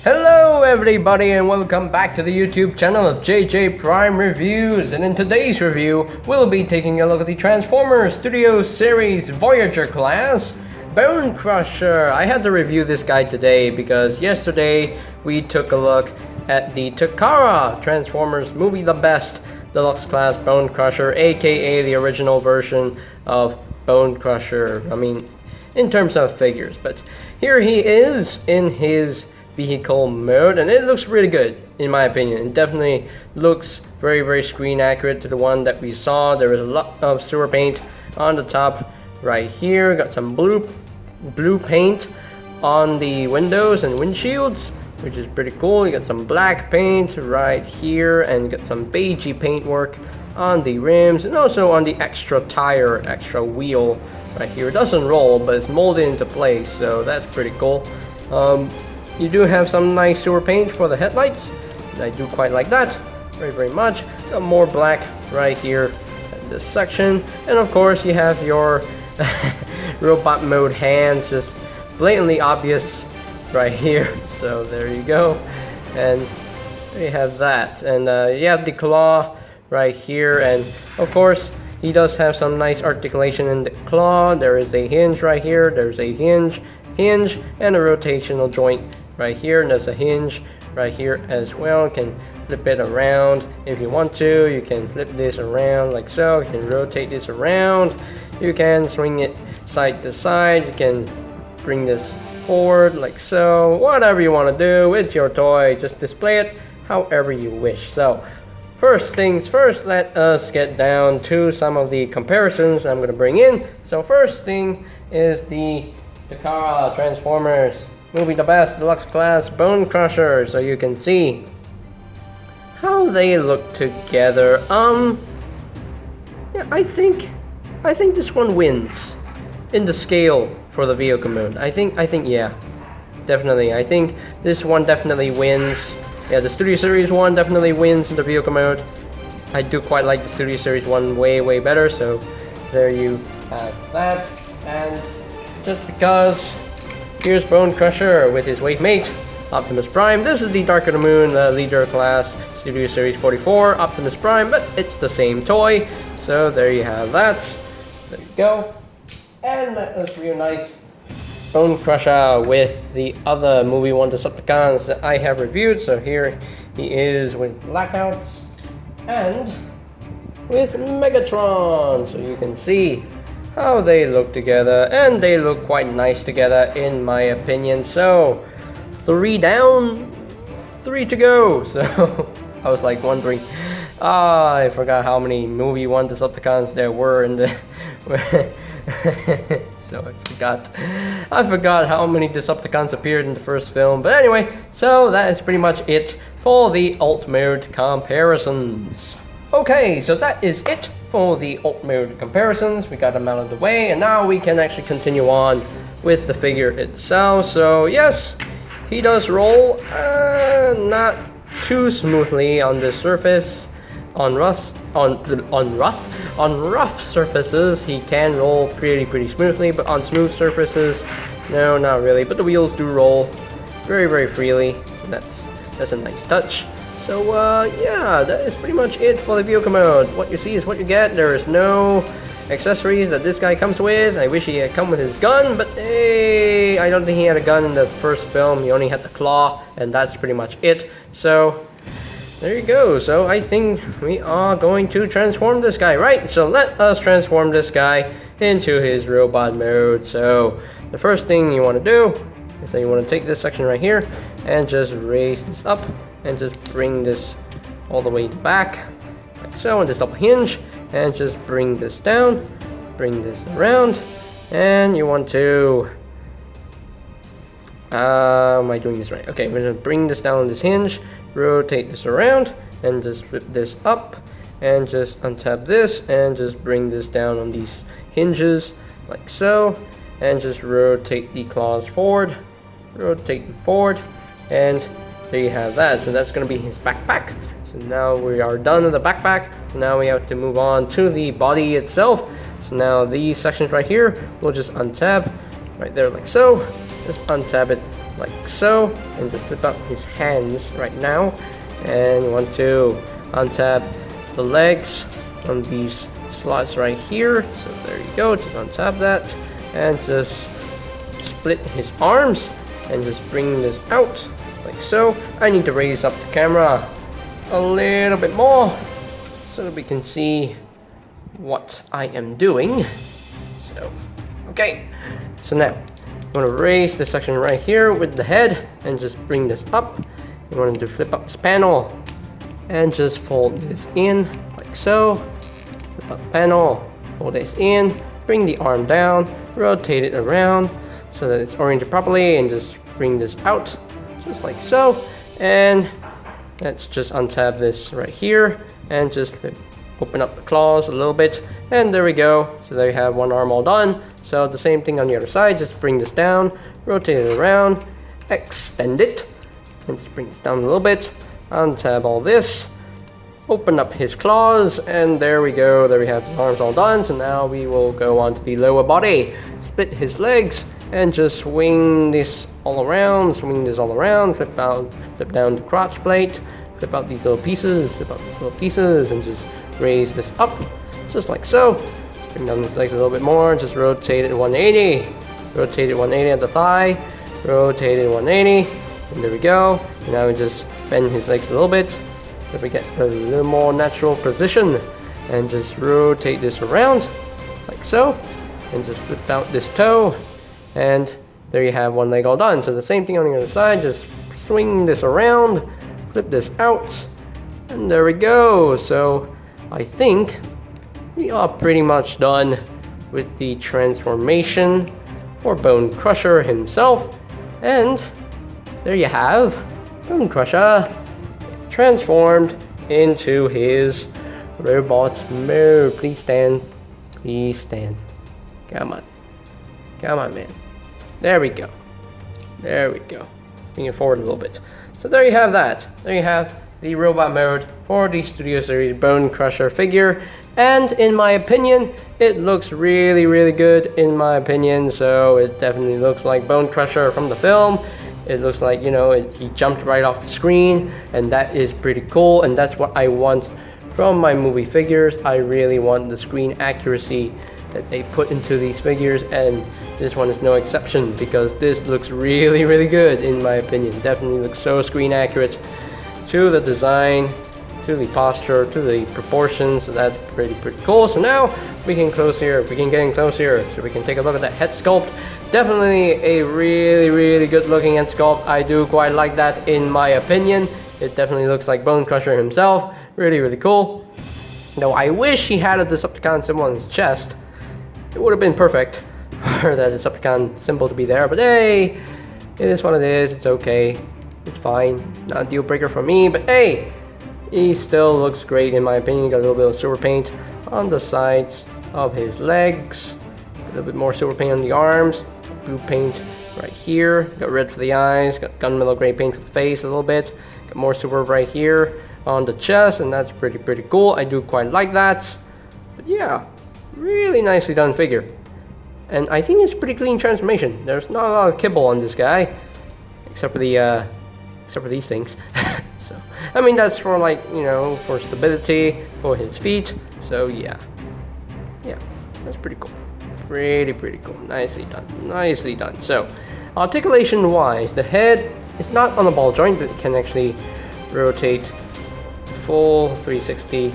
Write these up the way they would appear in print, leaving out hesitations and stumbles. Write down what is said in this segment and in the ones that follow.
Hello everybody and welcome back to the YouTube channel of JJ Prime Reviews, and in today's review we'll be taking a look at the Transformers Studio Series Voyager class, Bonecrusher. I had to review this guy today because yesterday we took a look at the Takara Transformers movie The Best Deluxe Class Bonecrusher, aka the original version of Bonecrusher, I mean in terms of figures, but here he is in his vehicle mode, and it looks really good in my opinion. It definitely looks very screen accurate to the one that we saw. There is a lot of sewer paint on the top right here, got some blue paint on the windows and windshields, which is pretty cool. You got some black paint right here and got some beigey paint work on the rims and also on the extra wheel right here. It doesn't roll, but it's molded into place, so that's pretty cool. You do have some nice sewer paint for the headlights. I do quite like that very much. Got more black right here at this section, and of course you have your robot mode hands, just blatantly obvious right here. So there you go, and there you have that. And you have the claw right here, and of course he does have some nice articulation in the claw. There is a hinge right here, there's a hinge and a rotational joint right here, and there's a hinge right here as well. You can flip it around if you want to. You can flip this around like so. You can rotate this around. You can swing it side to side. You can bring this forward like so. Whatever you want to do, it's your toy. Just display it however you wish. So first things first, let us get down to some of the comparisons I'm going to bring in. So first thing is the Takara Transformers movie The Best Deluxe Class Bonecrusher. So you can see how they look together. Yeah, I think this one wins in the scale for the vehicle mode. I think yeah, definitely. I think this one definitely wins. Yeah, the Studio Series one definitely wins in the vehicle mode. I do quite like the Studio Series one way better. So there you have that. And just because, here's Bonecrusher with his wave mate, Optimus Prime. This is the Dark of the Moon Leader Class Studio Series 44 Optimus Prime, but it's the same toy. So there you have that. There you go. And let us reunite Bonecrusher with the other movie one Decepticons that I have reviewed. So here he is with Blackouts and with Megatron. So you can see how they look together, and they look quite nice together in my opinion. So 3 down, 3 to go. So I was like wondering, I forgot how many movie one Decepticons there were in the so I forgot how many Decepticons appeared in the first film. But anyway, so that is pretty much it for the alt mode comparisons. Okay, so that is it for the alt mode comparisons. We got them out of the way, and now we can actually continue on with the figure itself. So yes, he does roll not too smoothly on this surface. On rough surfaces he can roll pretty smoothly, but on smooth surfaces, no, not really. But the wheels do roll very freely, so that's a nice touch. So yeah, that is pretty much it for the vehicle mode. What you see is what you get. There is no accessories that this guy comes with. I wish he had come with his gun, but hey, I don't think he had a gun in the first film. He only had the claw, and that's pretty much it. So there you go. So I think we are going to transform this guy, right? So let us transform this guy into his robot mode. So the first thing you want to do is that you want to take this section right here and just raise this up and just bring this all the way back like so, and this double hinge, and just bring this down, bring this around, and you want to am I doing this right? Okay, we're gonna bring this down on this hinge, rotate this around, and just flip this up, and just untap this, and just bring this down on these hinges like so, and just rotate the claws forward, rotate them forward, and there you have that. So that's going to be his backpack. So now we are done with the backpack. So now we have to move on to the body itself. So now these sections right here, we'll just untab right there like so. Just untab it like so, and just flip out his hands right now. And want to untap the legs on these slots right here. So there you go, just untap that and just split his arms and just bring this out like so. I need to raise up the camera a little bit more so that we can see what I am doing. So, okay. So now, I'm going to raise this section right here with the head and just bring this up. I'm going to flip up this panel and just fold this in like so. Flip up the panel, fold this in, bring the arm down, rotate it around so that it's oriented properly, and just bring this out just like so. And let's just untap this right here and just open up the claws a little bit, and there we go. So there you have one arm all done. So the same thing on the other side, just bring this down, rotate it around, extend it, and just bring this down a little bit, untap all this, open up his claws, and there we go. There we have his arms all done. So now we will go on to the lower body, split his legs, and just swing this all around, flip down the crotch plate, flip out these little pieces, and just raise this up, just like so. Bring down this leg a little bit more, just rotate it 180, rotate it 180 at the thigh, rotate it 180, and there we go. And now we just bend his legs a little bit so we get a little more natural position, and just rotate this around like so, and just flip out this toe, and there you have one leg all done. So the same thing on the other side, just swing this around, flip this out, and there we go. So I think we are pretty much done with the transformation for Bonecrusher himself. And there you have Bonecrusher transformed into his robot mode. Please stand. Please stand. Come on. Come on, man. There we go. There we go. Bring it forward a little bit. So there you have that. There you have the robot mode for the Studio Series Bonecrusher figure. And in my opinion, it looks really, really good in my opinion. So it definitely looks like Bonecrusher from the film. It looks like, you know, he jumped right off the screen, and that is pretty cool. And that's what I want from my movie figures. I really want the screen accuracy that they put into these figures, and this one is no exception, because this looks really, really good in my opinion. Definitely looks so screen accurate to the design, to the posture, to the proportions. So that's pretty cool. So now we can close here, we can get in close here, so we can take a look at that head sculpt. Definitely a really, really good looking head sculpt. I do quite like that in my opinion. It definitely looks like Bonecrusher himself. Really, really cool. Though I wish he had a Decepticon symbol on his chest. It would have been perfect for that Decepticon symbol to be there, but hey, it is what it is. It's okay. It's fine. It's not a deal breaker for me, but hey, he still looks great in my opinion. Got a little bit of silver paint on the sides of his legs, a little bit more silver paint on the arms, blue paint right here, got red for the eyes, got gunmetal gray paint for the face a little bit, got more silver right here on the chest, and that's pretty cool. I do quite like that. But yeah, really nicely done figure. And I think it's pretty clean transformation. There's not a lot of kibble on this guy, except for these things. So I mean, that's for, like, you know, for stability for his feet. So yeah, that's pretty cool. Pretty cool. Nicely done. So articulation wise, the head is not on the ball joint, but it can actually rotate full 360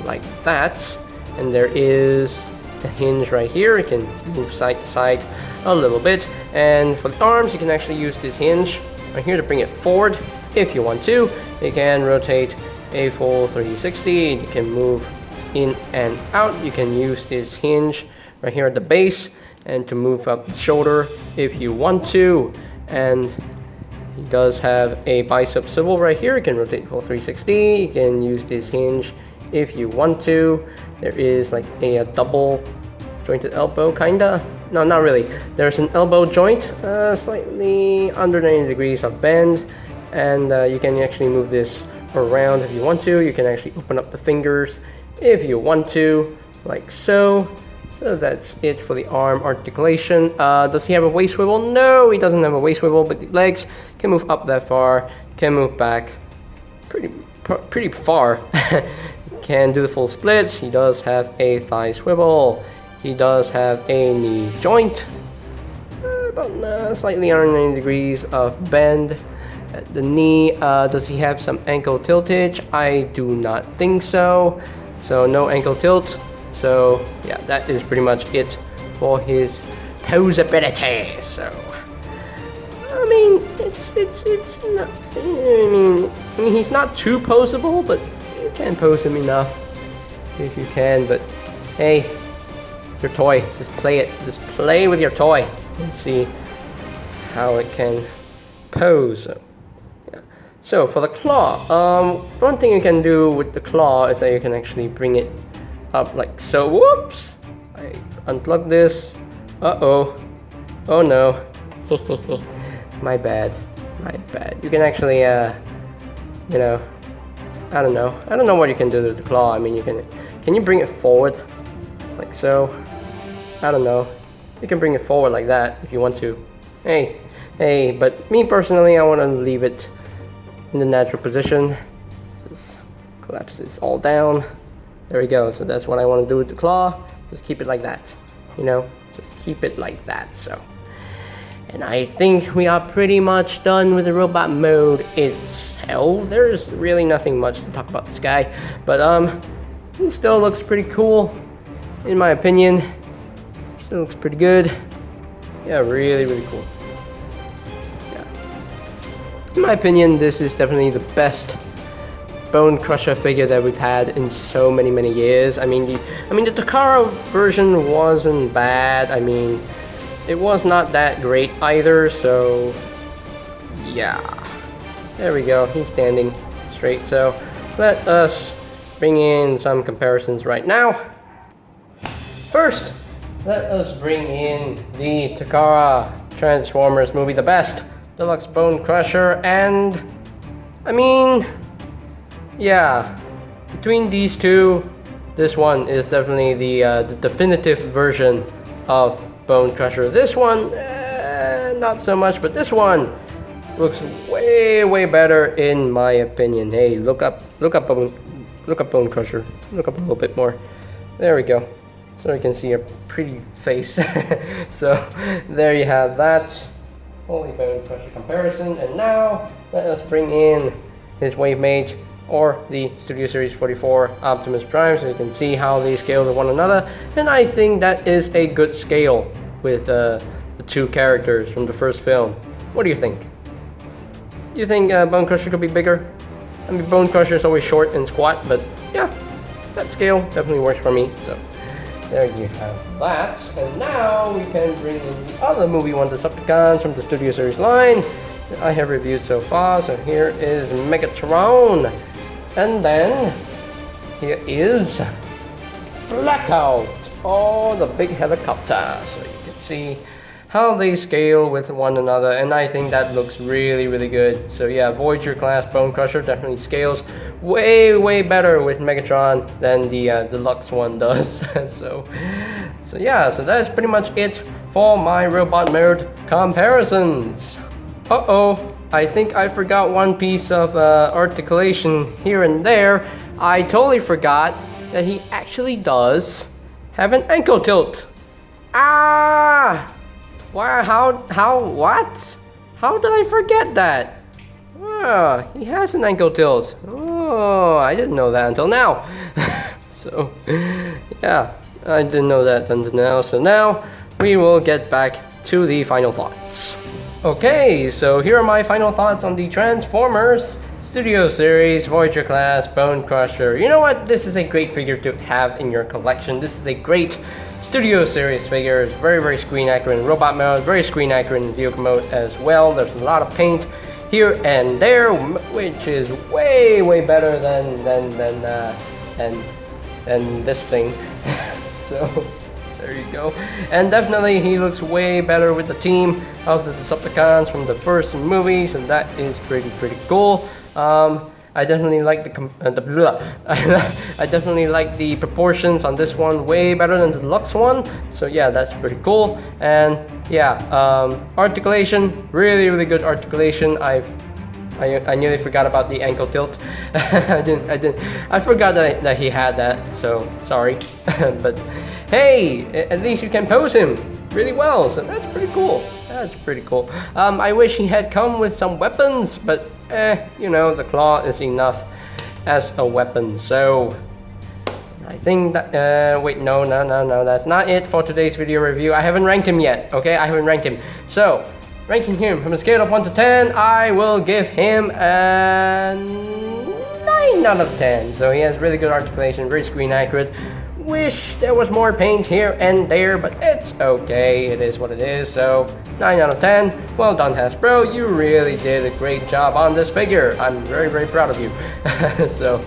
like that. And there is a hinge right here. It can move side to side a little bit. And for the arms, you can actually use this hinge right here to bring it forward if you want to. You can rotate a full 360. You can move in and out. You can use this hinge right here at the base and to move up the shoulder if you want to. And he does have a bicep swivel right here. You can rotate full 360. You can use this hinge if you want to. There is like a double jointed elbow, kinda. No, not really. There's an elbow joint, slightly under 90 degrees of bend, and you can actually move this around if you want to. You can actually open up the fingers if you want to, like so. So that's it for the arm articulation. Does he have a waist swivel? No, he doesn't have a waist swivel, but the legs can move up that far, can move back pretty far. Can do the full splits. He does have a thigh swivel. He does have a knee joint. About slightly under 90 degrees of bend at the knee. Does he have some ankle tiltage? I do not think so. So no ankle tilt. So yeah, that is pretty much it for his posability. So I mean, it's not. I mean he's not too posable, but you can pose him enough if you can. But hey, your toy, just play it. Just play with your toy and see how it can pose. So, yeah. So for the claw, one thing you can do with the claw is that you can actually bring it up like so. Whoops! I unplugged this. Oh no. My bad. You can actually, you know, I don't know what you can do with the claw. I mean, can you bring it forward like so? I don't know. You can bring it forward like that if you want to. Hey, but me personally, I want to leave it in the natural position. Just collapse this all down. There we go. So that's what I want to do with the claw. Just keep it like that. You know, just keep it like that. So, and I think we are pretty much done with the robot mode itself. There's really nothing much to talk about this guy, but he still looks pretty cool, in my opinion. He still looks pretty good. Yeah, really cool. Yeah. In my opinion, this is definitely the best Bonecrusher figure that we've had in so many years. I mean the Takara version wasn't bad. I mean, it was not that great either, so yeah. There we go, he's standing straight. So let us bring in some comparisons right now. First, let us bring in the Takara Transformers movie, The Best Deluxe Bonecrusher, and I mean, yeah, between these two, this one is definitely the definitive version of Bonecrusher. This one, not so much, but this one looks way better in my opinion. Hey, look up Bonecrusher. Look up a little bit more. There we go. So you can see a pretty face. So there you have that. Holy Bonecrusher comparison. And now let us bring in his wave mate, or the Studio Series 44 Optimus Prime, so you can see how they scale to one another. And I think that is a good scale with the two characters from the first film. What do you think? Do you think Bonecrusher could be bigger? I mean, Bonecrusher is always short and squat, but yeah, that scale definitely works for me. So there you have that. And now we can bring in the other movie one, Decepticons from the Studio Series line that I have reviewed so far. So here is Megatron. And then here is Blackout. Oh, the big helicopter. So you can see how they scale with one another, and I think that looks really good. So yeah, Voyager class Bonecrusher definitely scales way better with Megatron than the deluxe one does. so yeah, so that's pretty much it for my robot mode comparisons. I think I forgot one piece of articulation here and there. I totally forgot that he actually does have an ankle tilt. Ah! Why? What? How did I forget that? Ah, he has an ankle tilt. Oh, I didn't know that until now. So, yeah, I didn't know that until now. So now we will get back to the final thoughts. Okay, so here are my final thoughts on the Transformers Studio Series Voyager class Bonecrusher. You know what? This is a great figure to have in your collection. This is a great Studio Series figure. It's very screen accurate in robot mode, very screen accurate in vehicle mode as well. There's a lot of paint here and there, which is way better than this thing. So there you go. And definitely he looks way better with the team of the Decepticons from the first movies, and that is pretty cool. I definitely like I definitely like the proportions on this one way better than the deluxe one. So yeah, that's pretty cool. And yeah, articulation, really good articulation. I nearly forgot about the ankle tilt. I forgot that he had that, so sorry. But hey, at least you can pose him really well, so that's pretty cool. That's pretty cool. I wish he had come with some weapons, but you know, the claw is enough as a weapon. So I think that, wait, no, that's not it for today's video review. I haven't ranked him yet, okay? I haven't ranked him. So, ranking him from a scale of 1 to 10, I will give him a 9 out of 10. So he has really good articulation, very screen accurate. Wish there was more paint here and there, but it's okay. It is what it is. So 9 out of 10. Well done, Hasbro. You really did a great job on this figure. I'm very proud of you. So,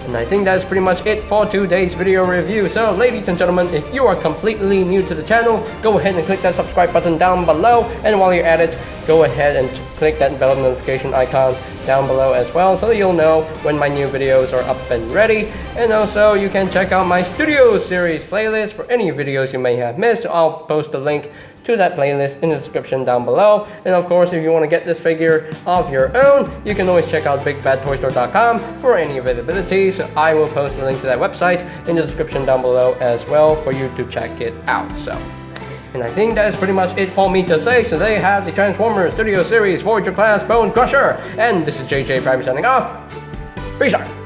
and I think that's pretty much it for today's video review. So ladies and gentlemen, if you are completely new to the channel, go ahead and click that subscribe button down below. And while you're at it, go ahead and click that bell notification icon down below as well, so that you'll know when my new videos are up and ready. And also you can check out my Studio Series playlist for any videos you may have missed. So I'll post a link to that playlist in the description down below. And of course, if you want to get this figure of your own, you can always check out bigbadtoystore.com for any availability. So I will post a link to that website in the description down below as well for you to check it out. So, and I think that is pretty much it for me to say. So they have the Transformers Studio Series Voyager class Bonecrusher, and this is JJ Prime signing off. Peace out.